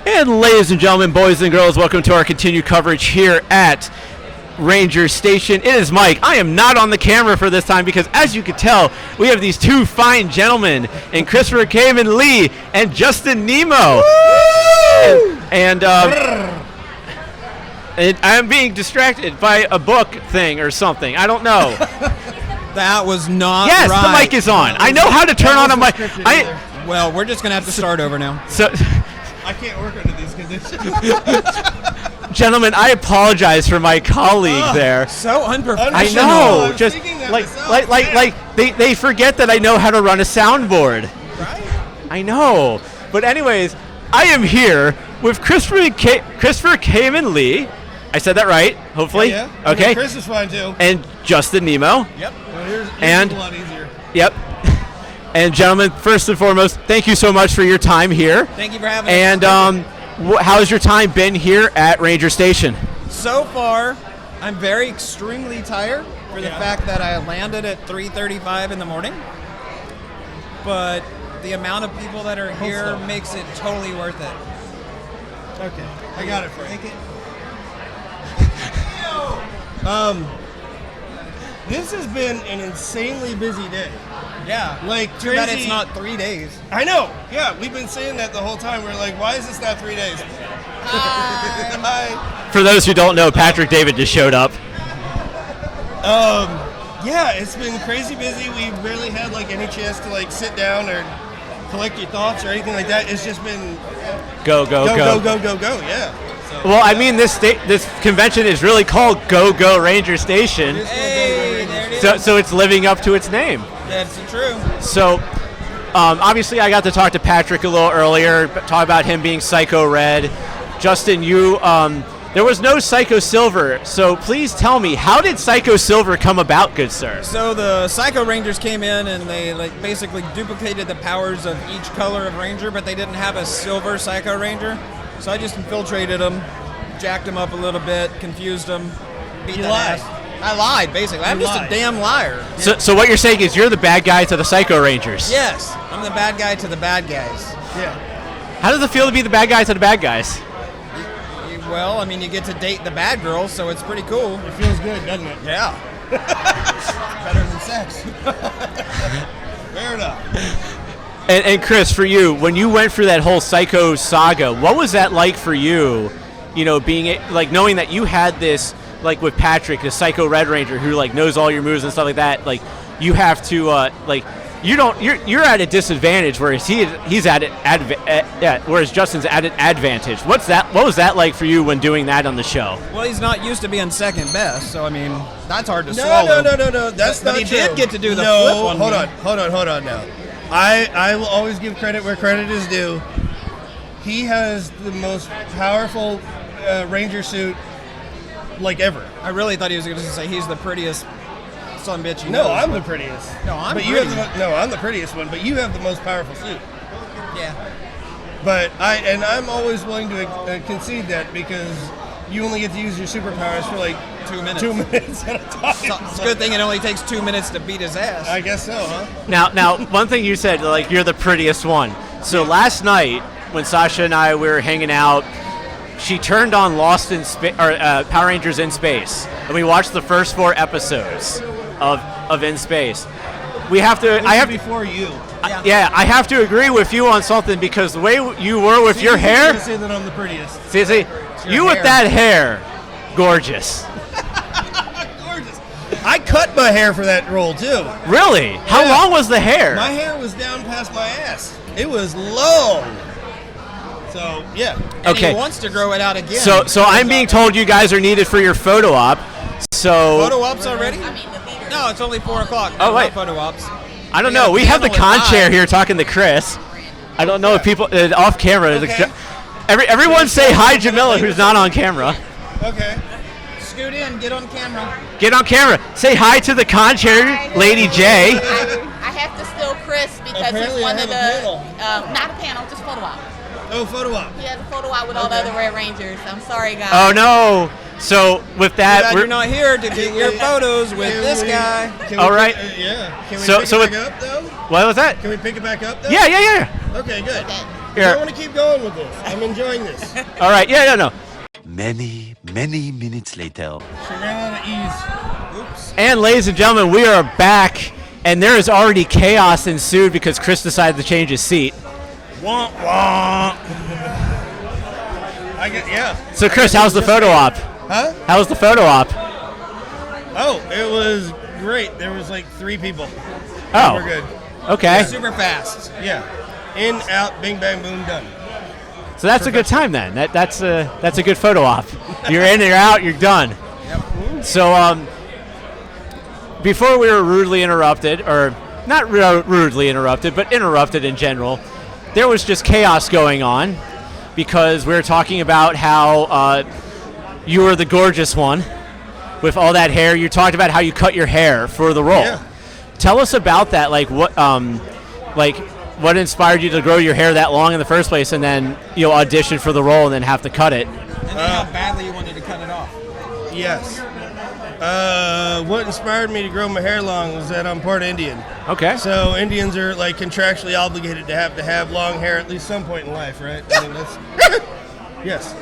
And ladies and gentlemen, boys and girls, welcome to our continued coverage here at Ranger Station. It is Mike. I am not on the camera for this time because, as you can tell, we have these two fine gentlemen in Christopher Khayman Lee and Justin Nimmo. And I'm being distracted by a book thing or something. I don't know. That was not yes, right. the mic is on. I know how to turn on a mic. Well, we're just going to have to start over now. So, I can't work under these conditions. gentlemen, I apologize for my colleague there. So unprofessional. I know. I'm Just thinking that like they forget that I know how to run a soundboard. Right? I know. But anyways, I am here with Christopher Khayman Lee. I said that right, hopefully. Yeah. Okay. Chris is fine too. And Justin Nimmo. Yep. Well, here's And- a lot easier. Yep. And gentlemen, first and foremost, thank you so much for your time here. Thank you for having And us. how's your time been here at Ranger Station? So far, I'm very extremely tired for the fact that I landed at 3:35 in the morning. But the amount of people that are here makes it totally worth it. Okay. I got it, Frank. This has been an insanely busy day. Yeah. Like, Too bad crazy- it's not 3 days. I know. Yeah, we've been saying that the whole time. We're like, why is this not 3 days? Hi. For those who don't know, Patrick David just showed up. Yeah, it's been crazy busy. We barely had like any chance to like sit down or collect your thoughts or anything like that. It's just been Go. go. Yeah. So, Well, I mean, this convention is really called Go Ranger Station, Hey, there it is. so it's living up to its name. That's true. So, obviously, I got to talk to Patrick a little earlier, talk about him being Psycho Red. Justin, you, there was no Psycho Silver, so please tell me, how did Psycho Silver come about, good sir? So the Psycho Rangers came in and they basically duplicated the powers of each color of Ranger, but they didn't have a silver Psycho Ranger. So I just infiltrated them, jacked them up a little bit, confused them, beat the lied. ass. I lied, basically. I'm just lied. a damn liar. So what you're saying is you're the bad guy to the Psycho Rangers. Yes, I'm the bad guy to the bad guys. Yeah. How does it feel to be the bad guy to the bad guys? Well, I mean, you get to date the bad girls, so it's pretty cool. It feels good, doesn't it? Yeah. Better than sex. Fair enough. And Chris, for you, when you went through that whole Psycho saga, what was that like for you? You know, being like knowing that you had this, like with Patrick, the Psycho Red Ranger, who like knows all your moves and stuff like that. Like you have to you're at a disadvantage, whereas he's at it whereas Justin's at an advantage. What was that like for you when doing that on the show? Well, he's not used to being second best, so I mean, that's hard to No. swallow. That's But not he true. did get to do the flip No, on hold me. on now. I will always give credit where credit is due. He has the most powerful Ranger suit like ever. I really thought he was going to say he's the prettiest son of a bitch he No, knows. I'm the prettiest. No, I'm but you pretty. have the I'm the prettiest one, but you have the most powerful suit. Yeah. But I'm always willing to concede that because you only get to use your superpowers for like 2 minutes. 2 minutes at a time. So it's a good thing it only takes 2 minutes to beat his ass. I guess so, huh? Now, one thing you said, like you're the prettiest one. So last night when Sasha and I were hanging out, she turned on Lost in Power Rangers in Space, and we watched the first 4 episodes of In Space. I have before you. I have to agree with you on something because the way you were with your hair. I say that I'm the prettiest. See, you with hair. that hair, gorgeous. Gorgeous. I cut my hair for that role too. Really? How Yeah. long was the hair? My hair was down past my ass. It was long. So yeah. And Okay. he wants to grow it out again. So I'm being told you guys are needed for your photo op. So Photo ops already? No, it's only 4 o'clock. Oh, No wait. photo ops. I don't We got know. a We have the panel at con chair 5. here talking to Chris. I don't know if people off camera. Okay. Everyone say hi, Jamila, who's not on camera. Okay. Scoot in, get on camera. Get on camera. Say hi to the con chair, Lady J. I have to steal Chris because Apparently he's one I of the have not a panel, just photo op. Oh, photo op. He has a photo op with all the other Red Rangers. I'm sorry, guys. Oh no. So with that, Glad you're not here to get your photos with Can this we- guy. can All we right. Yeah. Can we So- pick so it with- back up though? what was that? Can we pick it back up though? Yeah. Okay, good. Okay. I want to keep going with this. I'm enjoying this. All right. Yeah, no. Many minutes later. She ran out of ease. Oops. And ladies and gentlemen, we are back, and there is already chaos ensued because Chris decided to change his seat. Wah, wah. Yeah. So Chris, how's the photo op? Huh? How was the photo op? Oh, it was great. There was like 3 people. Oh. We're good. Okay. Super fast. Yeah. In, out, bing, bang, boom, done. So that's a good time then. That's a good photo op. You're in, you're out, you're done. Yep. So before we were rudely interrupted, or not rudely interrupted, but interrupted in general, there was just chaos going on because we were talking about how you were the gorgeous one with all that hair. You talked about how you cut your hair for the role. Yeah. Tell us about that. What inspired you to grow your hair that long in the first place, and then audition for the role and then have to cut it? And then how badly you wanted to cut it off. Yes. What inspired me to grow my hair long was that I'm part Indian. Okay. So Indians are like contractually obligated to have long hair at least some point in life, right? I mean, that's yes.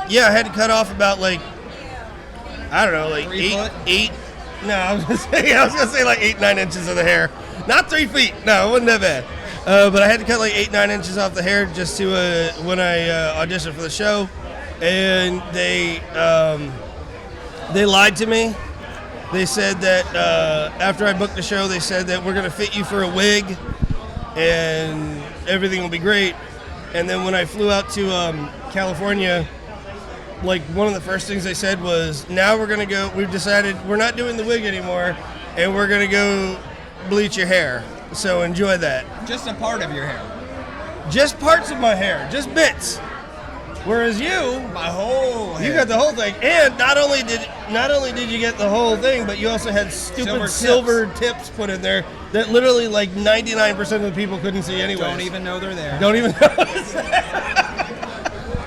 Yeah, I had to cut off about like 3 foot? eight. No, I was gonna say like 8-9 inches of the hair. Not 3 feet. No, it wasn't that bad. But I had to cut like 8-9 inches off the hair just to when I auditioned for the show, and they lied to me. They said that after I booked the show, they said that we're gonna fit you for a wig, and everything will be great. And then when I flew out to California, like one of the first things they said was, now we've decided we're not doing the wig anymore, and we're gonna go bleach your hair. So enjoy that. Just a part of your hair. Just parts of my hair, just bits. Whereas you, My whole head. you got the whole thing. And not only did you get the whole thing, but you also had stupid silver tips put in there that literally like 99% of the people couldn't see anyway. Don't even know they're there. Don't even notice.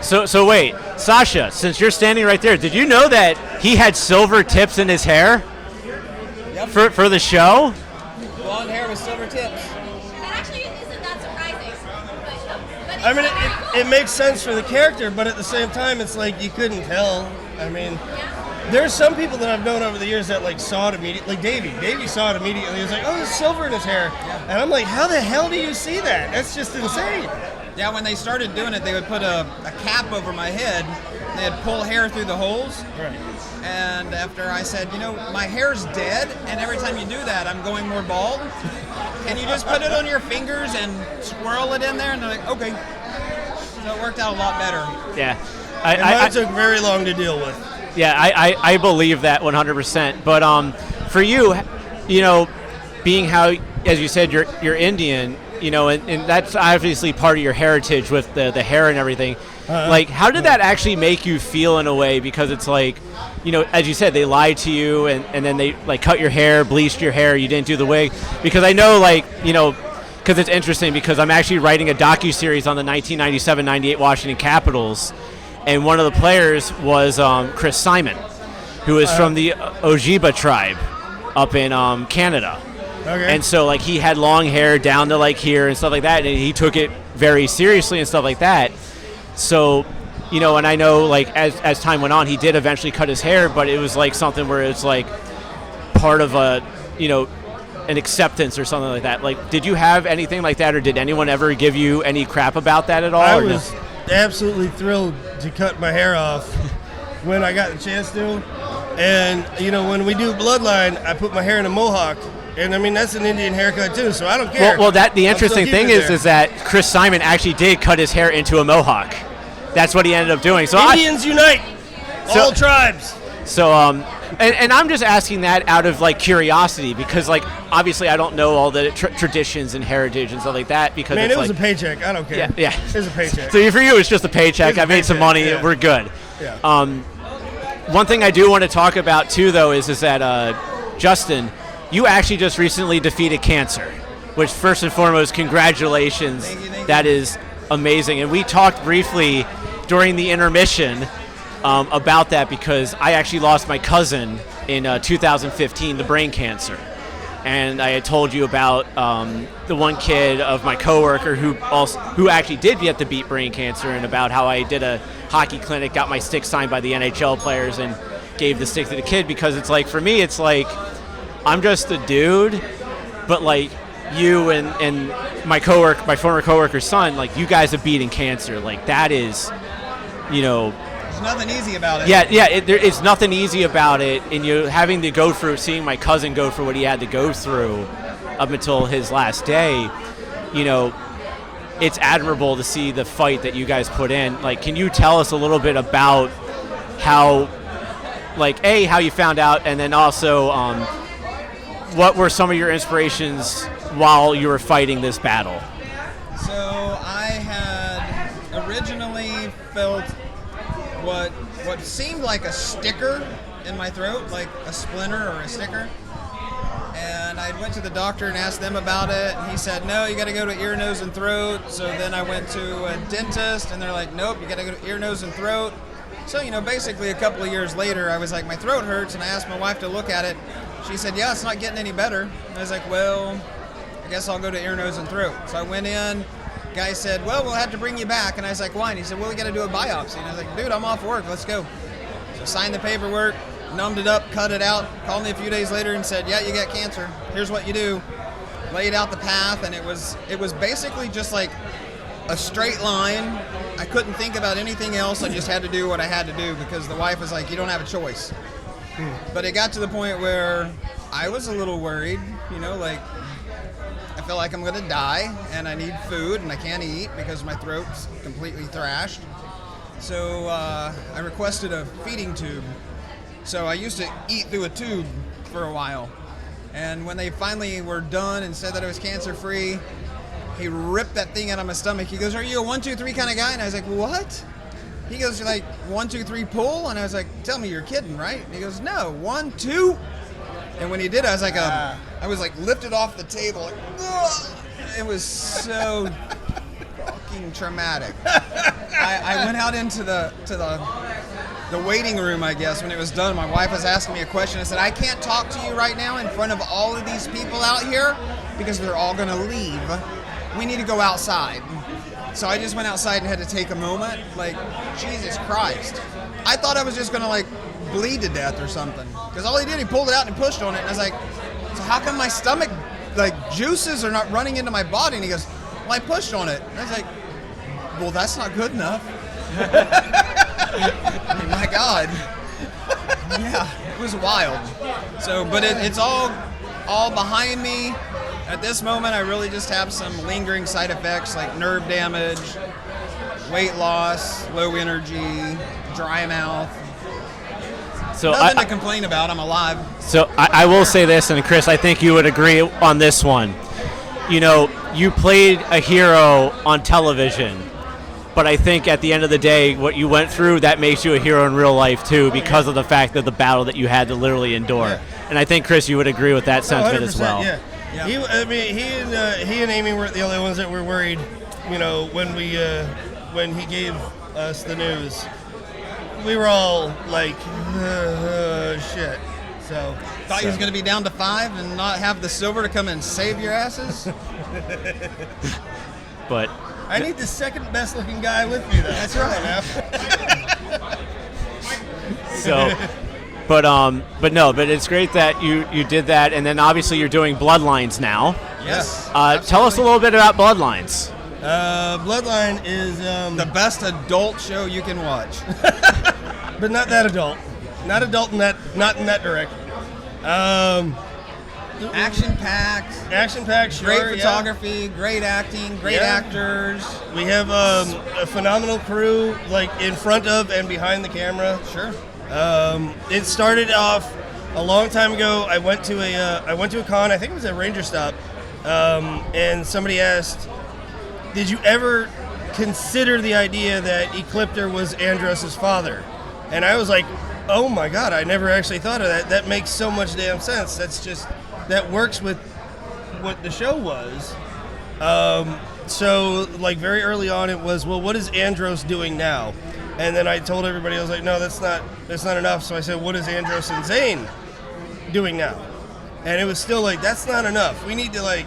So wait, Sasha, since you're standing right there, did you know that he had silver tips in his hair Yep. for the show? Blonde hair with silver tips. That actually isn't that surprising. But I mean, it makes sense for the character, but at the same time, it's like you couldn't tell. I mean, there's some people that I've known over the years that like saw it immediately. Like Davey. Davey saw it immediately. He was like, "Oh, there's silver in his hair," and I'm like, "How the hell do you see that? That's just insane." Yeah, when they started doing it, they would put a cap over my head. They'd pull hair through the holes. Right. And after I said, my hair's dead, and every time you do that, I'm going more bald. Can you just put it on your fingers and swirl it in there? And they're like, okay. So it worked out a lot better. Yeah. Mine took very long to deal with. Yeah, I believe that 100%. But for you, being how, as you said, you're Indian, and that's obviously part of your heritage with the hair and everything. Like, how did that actually make you feel in a way? Because it's like, as you said, they lied to you, and then they like cut your hair, bleached your hair, you didn't do the wig. Because I know, because it's interesting, because I'm actually writing a docuseries on the 1997-98 Washington Capitals, and one of the players was Chris Simon, who is from the Ojibwa tribe up in Canada. Okay. And so, he had long hair down to, here and stuff like that, and he took it very seriously and stuff like that. So, and I know, as time went on, he did eventually cut his hair, but it was, something where it's, part of an acceptance or something like that. Did you have anything like that, or did anyone ever give you any crap about that at all? I or no? was absolutely thrilled to cut my hair off when I got the chance to. And, when we do Bloodline, I put my hair in a mohawk. And I mean, that's an Indian haircut too, so I don't care. Well, the interesting thing is that Chris Simon actually did cut his hair into a mohawk. That's what he ended up doing. So Indians unite, all tribes. So, and I'm just asking that out of curiosity, because obviously I don't know all the traditions and heritage and stuff like that. Because man, it's it was a paycheck. I don't care. Yeah. It was a paycheck. So for you, it's just a paycheck. I made some money. Yeah. We're good. Yeah. One thing I do want to talk about too, though, is that Justin, you actually just recently defeated cancer, which first and foremost, congratulations. Thank you. That is amazing. And we talked briefly during the intermission about that, because I actually lost my cousin in 2015 to brain cancer. and I had told you about the one kid of my coworker who actually did get to beat brain cancer, and about how I did a hockey clinic, got my stick signed by the NHL players, and gave the stick to the kid, because it's like, for me, it's like, I'm just a dude, but like you and my former coworker's son, like, you guys have beaten cancer. Like, that is, There's nothing easy about it. Yeah, it's nothing easy about it, and you having to go through, seeing my cousin go through what he had to go through up until his last day, it's admirable to see the fight that you guys put in. Like, can you tell us a little bit about how you found out, and then also what were some of your inspirations while you were fighting this battle? So I had originally felt what seemed like a sticker in my throat, like a splinter or a sticker. And I went to the doctor and asked them about it, and he said, no, you got to go to ear, nose, and throat. So then I went to a dentist, and they're like, nope, you got to go to ear, nose, and throat. So, basically a couple of years later, I was like, my throat hurts, and I asked my wife to look at it. She said, yeah, it's not getting any better. And I was like, well, I guess I'll go to ear, nose, and throat. So I went in. Guy said, well, we'll have to bring you back. And I was like, why? And he said, well, we got to do a biopsy. And I was like, dude, I'm off work. Let's go. So signed the paperwork, numbed it up, cut it out, called me a few days later and said, yeah, you got cancer. Here's what you do. Laid out the path, and it was basically just like a straight line. I couldn't think about anything else. I just had to do what I had to do, because the wife was like, you don't have a choice. But it got to the point where I was a little worried, like, I feel like I'm going to die, and I need food, and I can't eat because my throat's completely thrashed. So I requested a feeding tube. So I used to eat through a tube for a while. And when they finally were done and said that I was cancer-free, he ripped that thing out of my stomach. He goes, are you a 1, 2, 3 kind of guy? And I was like, what? He goes, you're like, 1, 2, 3 pull? And I was like, tell me you're kidding, right? And he goes, no, 1, 2. And when he did, I was like, I was like lifted off the table. Like, ugh! It was so fucking traumatic. I went out into the waiting room, I guess, when it was done. My wife was asking me a question. I said, I can't talk to you right now in front of all of these people out here because they're all going to leave. We need to go outside. So I just went outside and had to take a moment. Like, Jesus Christ. I thought I was just going to, like, bleed to death or something. Because all he did, he pulled it out and he pushed on it. And I was like, so how come my stomach, like, juices are not running into my body? And he goes, well, I pushed on it. And I was like, well, that's not good enough. I mean, my God. Yeah, it was wild. So, but it's all behind me. At this moment, I really just have some lingering side effects like nerve damage, weight loss, low energy, dry mouth. So nothing to complain about. I'm alive. So I will say this, and Chris, I think you would agree on this one. You played a hero on television, but I think at the end of the day, what you went through, that makes you a hero in real life too, because of the fact that the battle that you had to literally endure. Yeah. And I think, Chris, you would agree with that sentiment as well. Yeah. Yeah. He and Amy were the only ones that were worried, when he gave us the news. We were all like, shit. So thought he was going to be down to 5 and not have the silver to come and save your asses. But I need the second best looking guy with me, though. That's right. So. But it's great that you did that, and then obviously you're doing Bloodlines now. Yes. Tell us a little bit about Bloodlines. Bloodline is the best adult show you can watch, but not that adult. Not adult in that. Not in that direction. Action packed. Sure, great photography, great acting, great actors. We have a phenomenal crew, like in front of and behind the camera. Sure. It started off a long time ago. I went to a con. I think it was a Ranger Stop, and somebody asked, "Did you ever consider the idea that Ecliptor was Andros' father?" And I was like, "Oh my God, I never actually thought of that. That makes so much damn sense. That works with what the show was." So like very early on, it was, well, what is Andros doing now? And then I told everybody, I was like, no, that's not enough. So I said, what is Andros and Zane doing now? And it was still like, that's not enough. We need to like,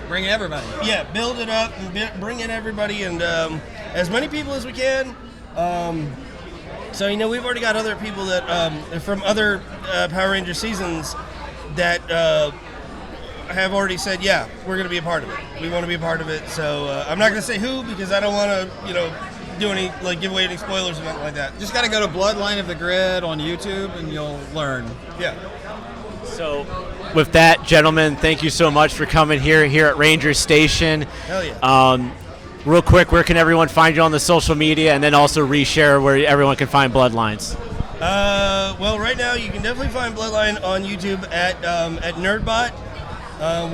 Bring everybody. yeah, build it up and bring in everybody and as many people as we can. So, you know, we've already got other people that from other Power Ranger seasons that have already said, yeah, we're going to be a part of it. We want to be a part of it. So I'm not going to say who because I don't want to, you know, do any, like, give away any spoilers or nothing like that. Just got to go to Bloodline of the Grid on YouTube and you'll learn. Yeah. So, with that, gentlemen, thank you so much for coming here at Ranger Station. Hell yeah. Real quick, where can everyone find you on the social media, and then also reshare where everyone can find Bloodlines? Well, right now you can definitely find Bloodline on YouTube at Nerdbot.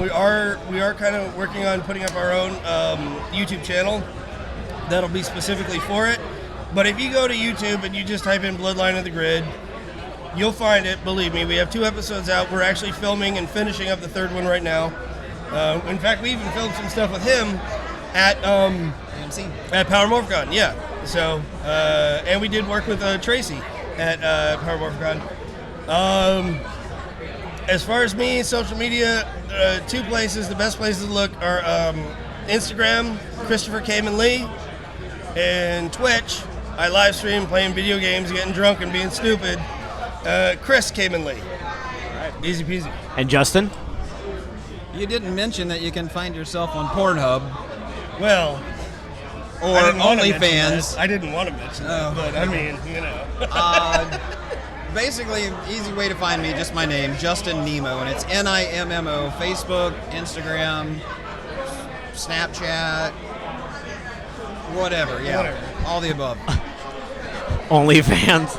We are kind of working on putting up our own YouTube channel that'll be specifically for it. But if you go to YouTube and you just type in Bloodline of the Grid, you'll find it. Believe me, we have 2 episodes out. We're actually filming and finishing up the 3rd one right now. In fact, we even filmed some stuff with him at AMC. At Power Morphicon, yeah. So, and we did work with Tracy at Power Morphicon. As far as me, social media, 2 places, the best places to look are Instagram, Christopher Khayman Lee, and Twitch. I live stream playing video games, getting drunk and being stupid. Chris Khayman Lee. All right. Easy peasy. And Justin? You didn't mention that you can find yourself on Pornhub Well, or OnlyFans. I didn't want to mention that, but I mean, you know. Basically, easy way to find me, just my name, Justin Nimmo, and it's Nimmo. Facebook, Instagram, Snapchat, whatever, yeah. Whatever. All the above. OnlyFans.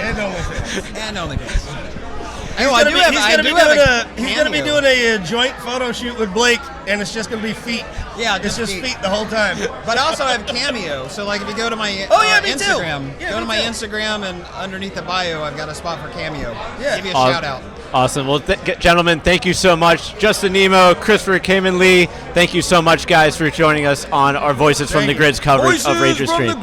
And OnlyFans. And OnlyFans. He's I do have He's going to be doing a joint photo shoot with Blake, and it's just going to be feet. Yeah, it's just feet the whole time. But I also have Cameo, so like if you go to my me Instagram, too. Yeah, go to me my too. Instagram, and underneath the bio, I've got a spot for Cameo. Yeah. Give you a shout out. Awesome. Well, gentlemen, thank you so much. Justin Nimmo, Christopher Khayman Lee, thank you so much, guys, for joining us on our Voices from the Grid's coverage of Ranger Street.